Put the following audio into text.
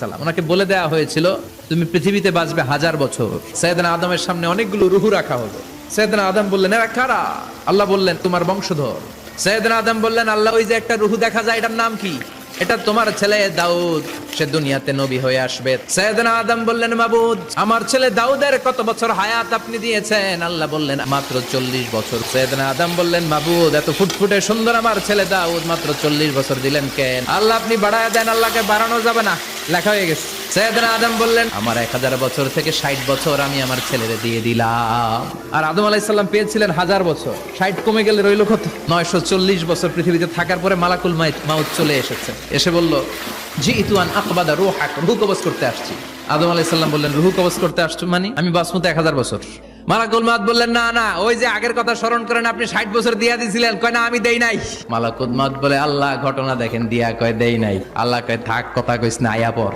সালাম, ওনাকে বলে দেওয়া হয়েছিল তুমি পৃথিবীতে বাঁচবে 1000 বছর। সাইয়েদনা আদমের সামনে অনেকগুলো রুহু রাখা হলো। সাইয়েদনা আদম বললেন এরা কারা? আল্লাহ বললেন তোমার বংশধর। সাইয়েদনা আদম বললেন আল্লাহ ওই যে একটা রুহু দেখা যায় এটার নাম কি? এটা তোমার ছেলে দাউদ, সে দুনিয়াতে নবী হয়ে আসবে। সাইয়েদনা আদম বললেন মাবুদ আমার ছেলে দাউদের কত বছর হায়াত আপনি দিয়েছেন? আল্লাহ বললেন মাত্র 40 বছর। সাইয়েদনা আদম বললেন মাবুদ এত ফুটফুটে সুন্দর আমার ছেলে দাউদ মাত্র 40 বছর দিলেন কেন? আল্লাহ আপনি বাড়ায় দেন, আল্লাহকে বাড়ানো যাবে না, লেখা হয়ে গেছে। সাইয়েদনা আদম বললেন আমার 1000 বছর থেকে 60 বছর আমি আমার ছেলেরে দিয়ে দিলাম। আর আদম আলাইহিস সালাম পেয়েছিলেন 1000 বছর, 60 কমে গেলে রইল কত? 940 বছর পৃথিবীতে থাকার পরে মালাকুল মাউত চলে এসেছে, এসে বলল জিতু আন আকবাদা রূহাক, রূহ কবজ করতে আসছি। আদম আলাইহিস সালাম বললেন রূহ কবজ করতে আসছো মানে? আমি বাঁচবো তো 1000 বছর। মালাকুল মাউত বললেন না না, ওই যে আগের কথা স্মরণ করেন আপনি 60 বছর দিয়া দিয়েছিলেন। কয় না আমি দেই নাই। মালাকুল মাউত বলে আল্লাহ ঘটনা দেখেন, দিয়া কয় দেই নাই। আল্লাহ কয় থাক কথা কইস না, আয়া পর।